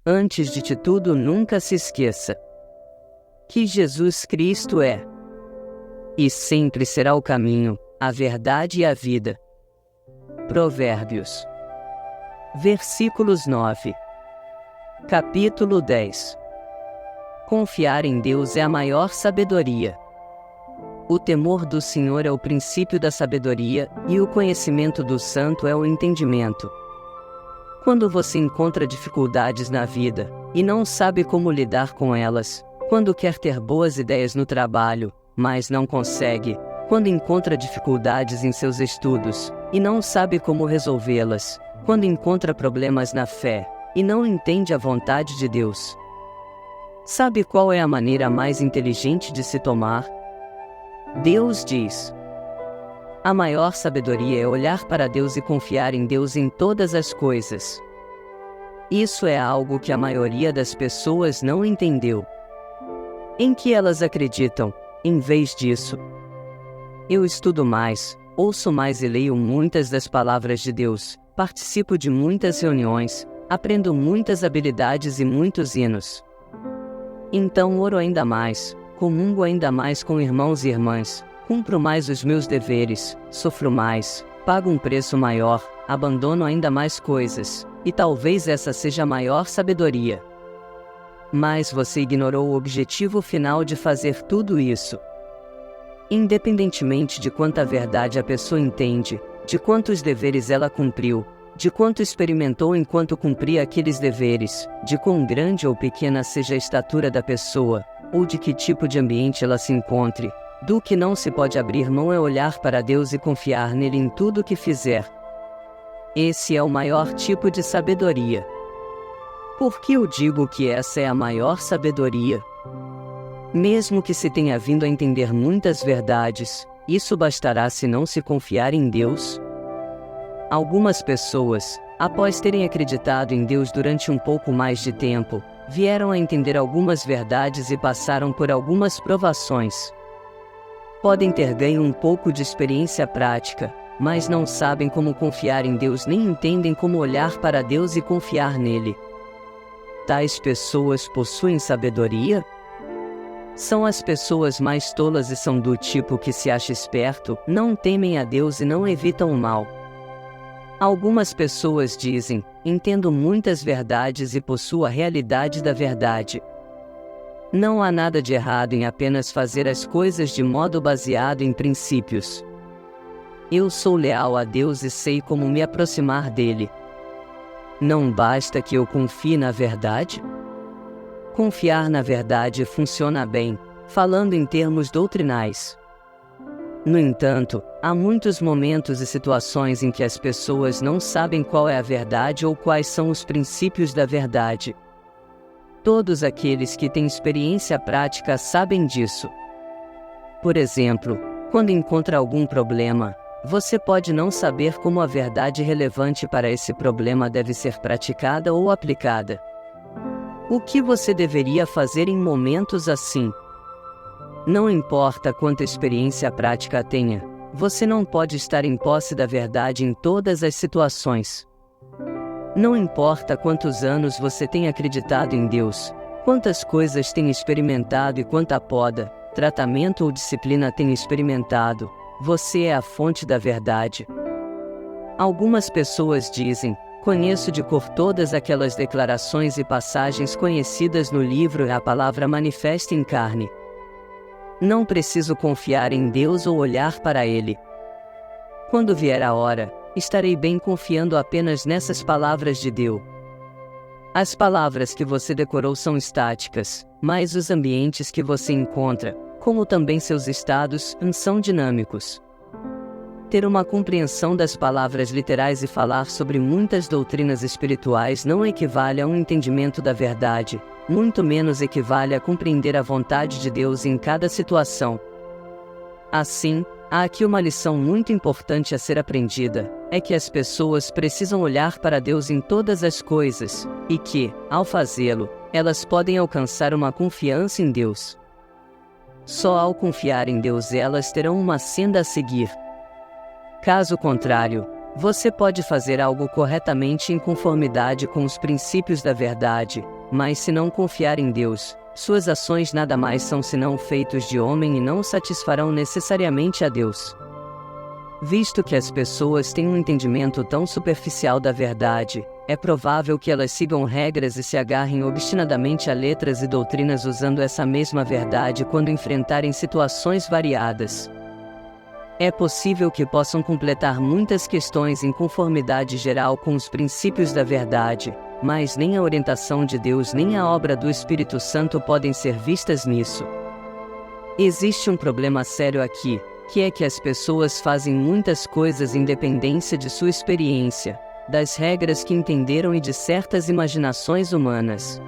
Antes de tudo, nunca se esqueça que Jesus Cristo é e sempre será o caminho, a verdade e a vida. Provérbios. Versículos 9. Capítulo 10. Confiar em Deus é a maior sabedoria. O temor do Senhor é o princípio da sabedoria, e o conhecimento do Santo é o entendimento. Quando você encontra dificuldades na vida, e não sabe como lidar com elas, quando quer ter boas ideias no trabalho, mas não consegue, quando encontra dificuldades em seus estudos, e não sabe como resolvê-las, quando encontra problemas na fé, e não entende a vontade de Deus. Sabe qual é a maneira mais inteligente de se tomar? Deus diz: a maior sabedoria é olhar para Deus e confiar em Deus em todas as coisas. Isso é algo que a maioria das pessoas não entendeu. Em que elas acreditam, em vez disso? Eu estudo mais, ouço mais e leio muitas das palavras de Deus, participo de muitas reuniões, aprendo muitas habilidades e muitos hinos. Então oro ainda mais, comungo ainda mais com irmãos e irmãs, cumpro mais os meus deveres, sofro mais, pago um preço maior, abandono ainda mais coisas, e talvez essa seja a maior sabedoria. Mas você ignorou o objetivo final de fazer tudo isso. Independentemente de quanta verdade a pessoa entende, de quantos deveres ela cumpriu, de quanto experimentou enquanto cumpria aqueles deveres, de quão grande ou pequena seja a estatura da pessoa, ou de que tipo de ambiente ela se encontre, do que não se pode abrir mão é olhar para Deus e confiar nele em tudo o que fizer. Esse é o maior tipo de sabedoria. Por que eu digo que essa é a maior sabedoria? Mesmo que se tenha vindo a entender muitas verdades, isso bastará se não se confiar em Deus? Algumas pessoas, após terem acreditado em Deus durante um pouco mais de tempo, vieram a entender algumas verdades e passaram por algumas provações. Podem ter ganho um pouco de experiência prática, mas não sabem como confiar em Deus nem entendem como olhar para Deus e confiar nele. Tais pessoas possuem sabedoria? São as pessoas mais tolas e são do tipo que se acha esperto, não temem a Deus e não evitam o mal. Algumas pessoas dizem: entendo muitas verdades e possuo a realidade da verdade. Não há nada de errado em apenas fazer as coisas de modo baseado em princípios. Eu sou leal a Deus e sei como me aproximar dele. Não basta que eu confie na verdade? Confiar na verdade funciona bem, falando em termos doutrinais. No entanto, há muitos momentos e situações em que as pessoas não sabem qual é a verdade ou quais são os princípios da verdade. Todos aqueles que têm experiência prática sabem disso. Por exemplo, quando encontra algum problema, você pode não saber como a verdade relevante para esse problema deve ser praticada ou aplicada. O que você deveria fazer em momentos assim? Não importa quanta experiência prática tenha, você não pode estar em posse da verdade em todas as situações. Não importa quantos anos você tenha acreditado em Deus, quantas coisas tenha experimentado e quanta poda, tratamento ou disciplina tenha experimentado, você é a fonte da verdade. Algumas pessoas dizem: conheço de cor todas aquelas declarações e passagens conhecidas no livro A Palavra Manifesta em Carne. Não preciso confiar em Deus ou olhar para Ele. Quando vier a hora, estarei bem confiando apenas nessas palavras de Deus. As palavras que você decorou são estáticas, mas os ambientes que você encontra, como também seus estados, são dinâmicos. Ter uma compreensão das palavras literais e falar sobre muitas doutrinas espirituais não equivale a um entendimento da verdade, muito menos equivale a compreender a vontade de Deus em cada situação. Assim, há aqui uma lição muito importante a ser aprendida, é que as pessoas precisam olhar para Deus em todas as coisas, e que, ao fazê-lo, elas podem alcançar uma confiança em Deus. Só ao confiar em Deus elas terão uma senda a seguir. Caso contrário, você pode fazer algo corretamente em conformidade com os princípios da verdade, Mas se não confiar em Deus, suas ações nada mais são senão feitos de homem e não satisfarão necessariamente a Deus. Visto que as pessoas têm um entendimento tão superficial da verdade, é provável que elas sigam regras e se agarrem obstinadamente a letras e doutrinas usando essa mesma verdade quando enfrentarem situações variadas. É possível que possam completar muitas questões em conformidade geral com os princípios da verdade, mas nem a orientação de Deus nem a obra do Espírito Santo podem ser vistas nisso. Existe um problema sério aqui, que é que as pessoas fazem muitas coisas em dependência de sua experiência, das regras que entenderam e de certas imaginações humanas.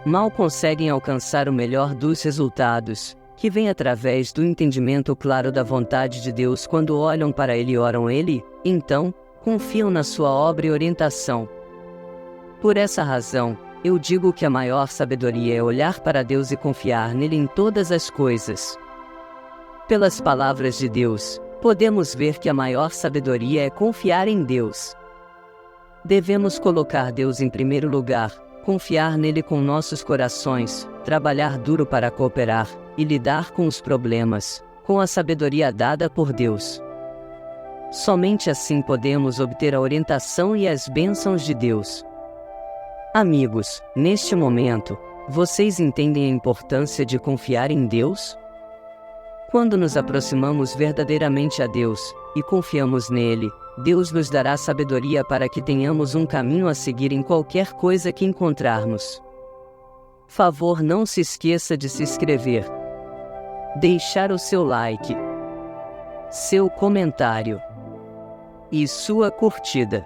Mal conseguem alcançar o melhor dos resultados, que vem através do entendimento claro da vontade de Deus quando olham para Ele e oram Ele, então, confiam na sua obra e orientação. Por essa razão, eu digo que a maior sabedoria é olhar para Deus e confiar nele em todas as coisas. Pelas palavras de Deus, podemos ver que a maior sabedoria é confiar em Deus. Devemos colocar Deus em primeiro lugar, confiar nele com nossos corações, trabalhar duro para cooperar, e lidar com os problemas, com a sabedoria dada por Deus. Somente assim podemos obter a orientação e as bênçãos de Deus. Amigos, neste momento, vocês entendem a importância de confiar em Deus? Quando nos aproximamos verdadeiramente a Deus, e confiamos nele, Deus nos dará sabedoria para que tenhamos um caminho a seguir em qualquer coisa que encontrarmos. Favor, não se esqueça de se inscrever, deixar o seu like, seu comentário e sua curtida.